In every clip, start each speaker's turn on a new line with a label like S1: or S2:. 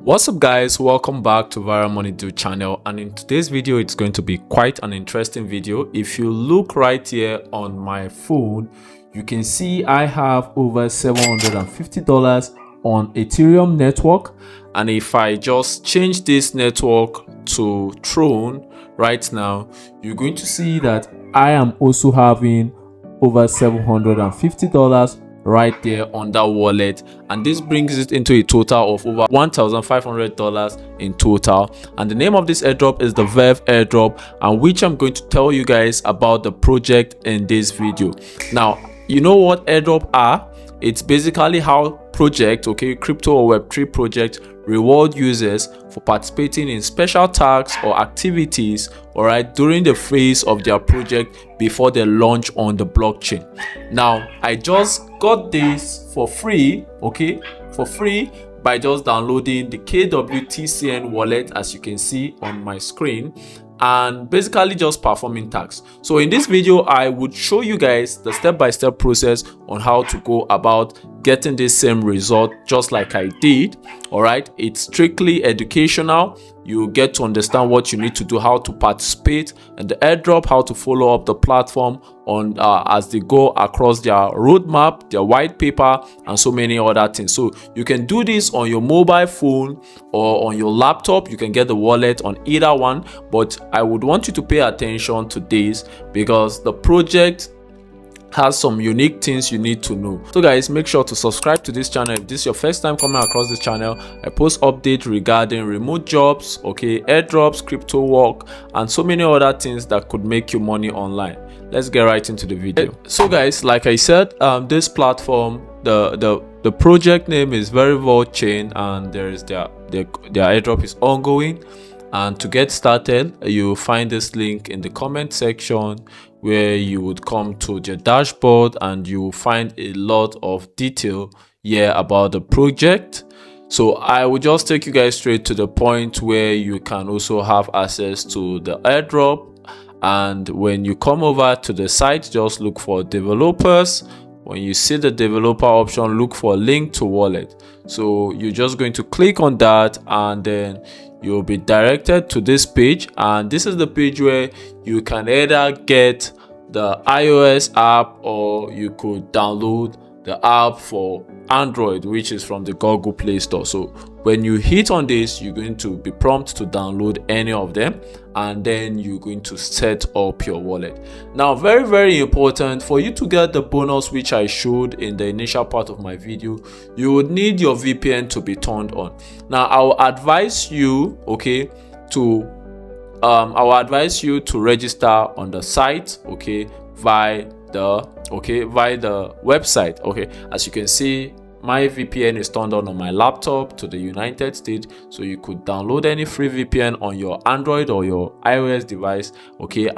S1: What's up guys, welcome back to Viral Money Do channel, and in today's video it's going to be quite an interesting video. If you look right here on my phone, you can see I have over $750 on Ethereum network, and if I just change this network to Tron right now, you're going to see that I am also having over $750 right there on that wallet, and this brings it into a total of over $1,500 in total. And the name of this airdrop is the Verv airdrop, and which I'm going to tell you guys about the project in this video. Now, you know what airdrop are? It's basically how crypto or web3 project reward users for participating in special tasks or activities, all right, during the phase of their project before they launch on the blockchain. Now, I just got this for free, by just downloading the KWTCN wallet, as you can see on my screen, and basically just performing tasks. So in this video, I would show you guys the step-by-step process on how to go about getting this same result, just like I did. All right, it's strictly educational. You get to understand what you need to do, how to participate in the airdrop, how to follow up the platform on as they go across their roadmap, their white paper, and so many other things. So you can do this on your mobile phone or on your laptop. You can get the wallet on either one, but I would want you to pay attention to this because the project has some unique things you need to know. So guys, make sure to subscribe to this channel if this is your first time coming across this channel. I post updates regarding remote jobs, airdrops, crypto work, and so many other things that could make you money online. Let's get right into the video. So guys, like I said, this platform, the project name is Verivault Chain, and there is their airdrop is ongoing. And to get started, you find this link in the comment section, where you would come to the dashboard and you will find a lot of detail here about the project. So I will just take you guys straight to the point where you can also have access to the airdrop. And when you come over to the site, just look for developers. When you see the developer option, look for link to wallet. So you're just going to click on that, and then you'll be directed to this page. And this is the page where you can either get the iOS app, or you could download the app for Android, which is from the Google Play Store. So when you hit on this, you're going to be prompted to download any of them, and then you're going to set up your wallet. Now, very, very important, for you to get the bonus which I showed in the initial part of my video, you would need your VPN to be turned on. Now, I will advise you to register on the site, via the website. As you can see, my VPN is turned on my laptop to the United States, so you could download any free VPN on your Android or your iOS device,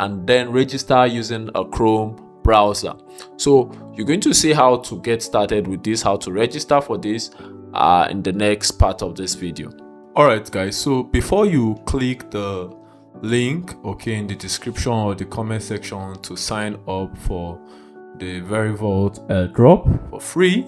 S1: and then register using a Chrome browser. So you're going to see how to get started with this, how to register for this in the next part of this video. All right guys, so before you click the link in the description or the comment section to sign up for the Verivault airdrop for free,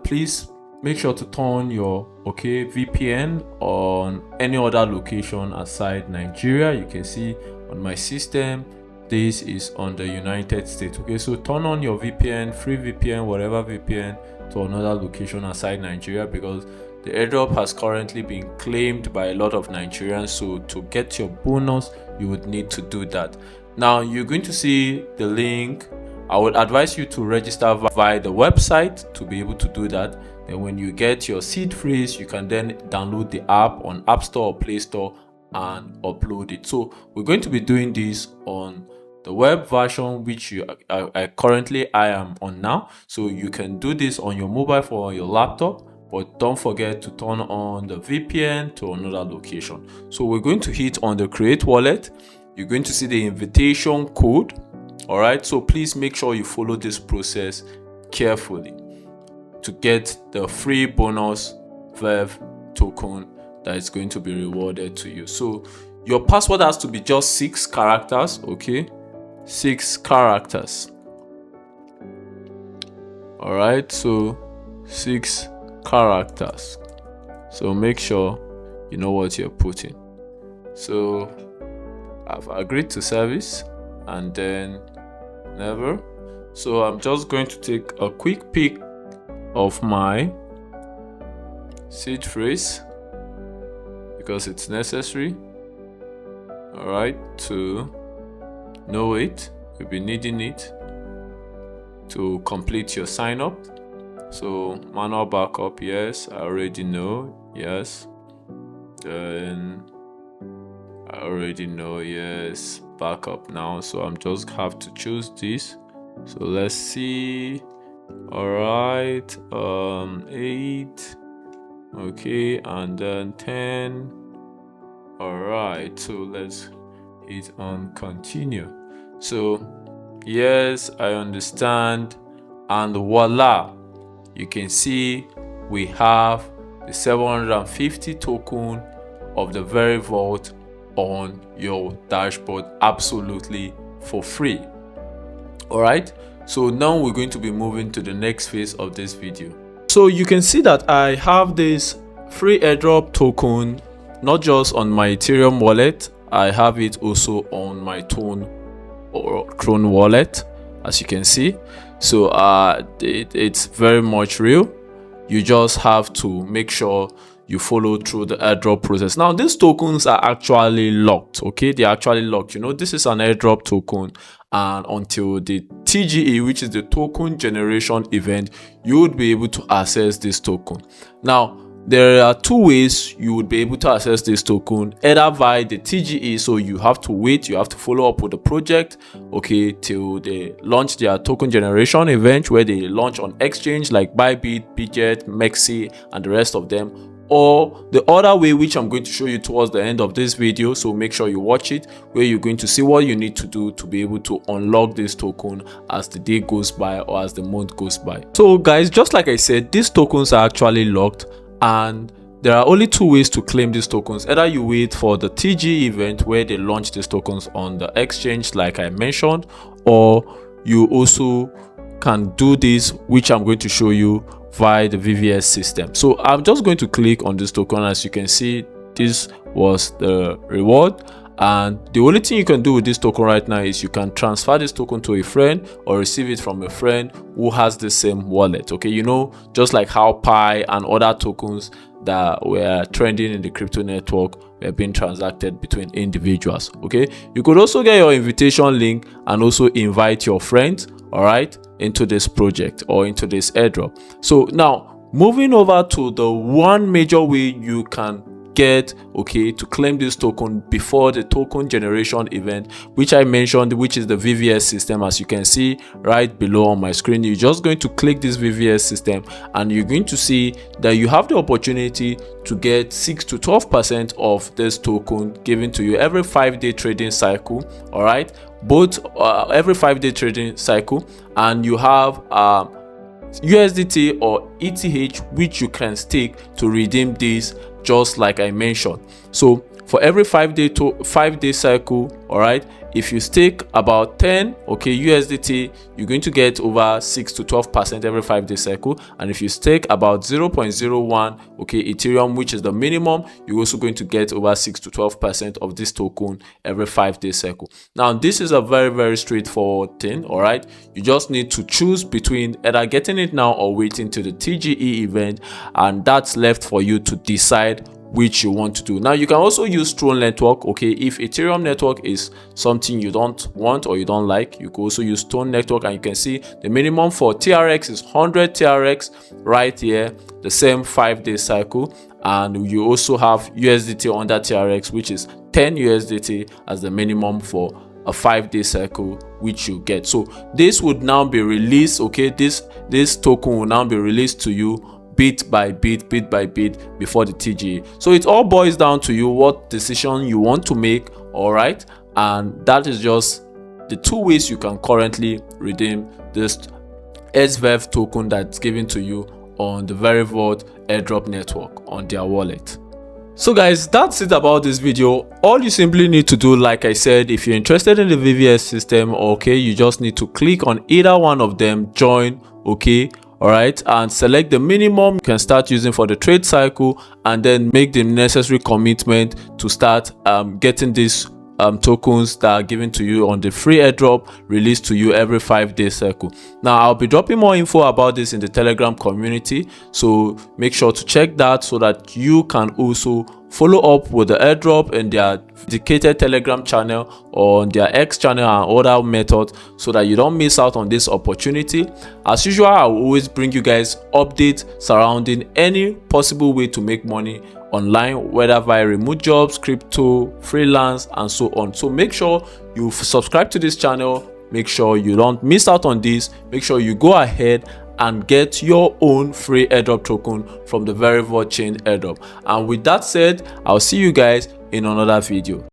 S1: please make sure to turn your VPN on any other location aside Nigeria. You can see on my system this is on the United States. So turn on your VPN, free VPN, whatever VPN, to another location aside Nigeria, because the airdrop has currently been claimed by a lot of Nigerians. So to get your bonus, you would need to do that. Now you're going to see the link. I would advise you to register via the website to be able to do that. Then when you get your seed phrase, you can then download the app on App Store or Play Store and upload it. So we're going to be doing this on the web version, which I am on now. So you can do this on your mobile phone or your laptop, but don't forget to turn on the VPN to another location. So we're going to hit on the create wallet. You're going to see the invitation code. All right, so please make sure you follow this process carefully to get the free bonus Verv token that is going to be rewarded to you. So your password has to be just 6 characters. 6 characters. All right, so 6 characters. So make sure you know what you're putting. So I've agreed to service and then never. So I'm just going to take a quick peek of my seed phrase because it's necessary, all right, to know it. You'll be needing it to complete your sign up. So manual backup, yes, I already know, yes. Then I already know, yes, backup now. So I'm just have to choose this. So let's see. All right, 8, okay, and then 10. All right, so let's hit on continue. So yes, I understand, and voila, you can see we have the 750 token of the Verivault on your dashboard absolutely for free. All right, so now we're going to be moving to the next phase of this video. So you can see that I have this free airdrop token not just on my Ethereum wallet, I have it also on my Tron wallet, as you can see. So it's very much real. You just have to make sure you follow through the airdrop process. Now these tokens are actually locked, okay? They're actually locked. You know, this is an airdrop token, and until the TGE, which is the token generation event, you would be able to access this token. Now there are two ways you would be able to access this token, either via the TGE, so you have to wait, you have to follow up with the project, okay, till they launch their token generation event, where they launch on exchange like Bybit, Bitget, Mexi, and the rest of them. Or the other way, which I'm going to show you towards the end of this video, so make sure you watch it, where you're going to see what you need to do to be able to unlock this token as the day goes by or as the month goes by. So guys, just like I said, these tokens are actually locked, and there are only two ways to claim these tokens. Either you wait for the TG event where they launch these tokens on the exchange like I mentioned, or you also can do this, which I'm going to show you via the VVS system. So I'm just going to click on this token. As you can see, this was the reward, and the only thing you can do with this token right now is you can transfer this token to a friend or receive it from a friend who has the same wallet. Okay, you know, just like how Pi and other tokens that were trending in the crypto network were being transacted between individuals. Okay, you could also get your invitation link and also invite your friends, all right, into this project or into this airdrop. So now moving over to the one major way you can get, okay, to claim this token before the token generation event, which I mentioned, which is the VVS system. As you can see right below on my screen, you're just going to click this VVS system, and you're going to see that you have the opportunity to get 6 to 12% of this token given to you every 5-day trading cycle. All right, both every 5-day trading cycle, and you have USDT or ETH, which you can stake to redeem this, just like I mentioned. So for every 5-day cycle, all right, if you stake about 10, okay, USDT, you're going to get over 6 to 12% every 5-day cycle. And if you stake about 0.01, okay, Ethereum, which is the minimum, you're also going to get over 6 to 12% of this token every 5-day cycle. Now this is a very straightforward thing, all right. You just need to choose between either getting it now or waiting to the TGE event, and that's left for you to decide which you want to do. Now you can also use Tron network, okay. If Ethereum network is something you don't want or you don't like, you can also use Tron network, and you can see the minimum for TRX is 100 TRX right here, the same 5-day cycle, and you also have USDT under TRX, which is 10 USDT as the minimum for a 5-day cycle, which you get. So this would now be released, okay, this token will now be released to you bit by bit before the TGE. So it all boils down to you what decision you want to make, all right, and that is just the two ways you can currently redeem this Verv token that's given to you on the Verivault Airdrop network on their wallet. So guys, that's it about this video. All you simply need to do, like I said, if you're interested in the VVS system, okay, you just need to click on either one of them, join, okay. all right, and select the minimum you can start using for the trade cycle, and then make the necessary commitment to start getting these tokens that are given to you on the free airdrop released to you every 5-day cycle. Now I'll be dropping more info about this in the Telegram community, so make sure to check that so that you can also follow up with the airdrop in their dedicated Telegram channel or on their X channel and other methods, so that you don't miss out on this opportunity. As usual, I will always bring you guys updates surrounding any possible way to make money online, whether via remote jobs, crypto, freelance, and so on. So make sure you subscribe to this channel, make sure you don't miss out on this, make sure you go ahead and get your own free airdrop token from the Verivault chain airdrop. And with that said, I'll see you guys in another video.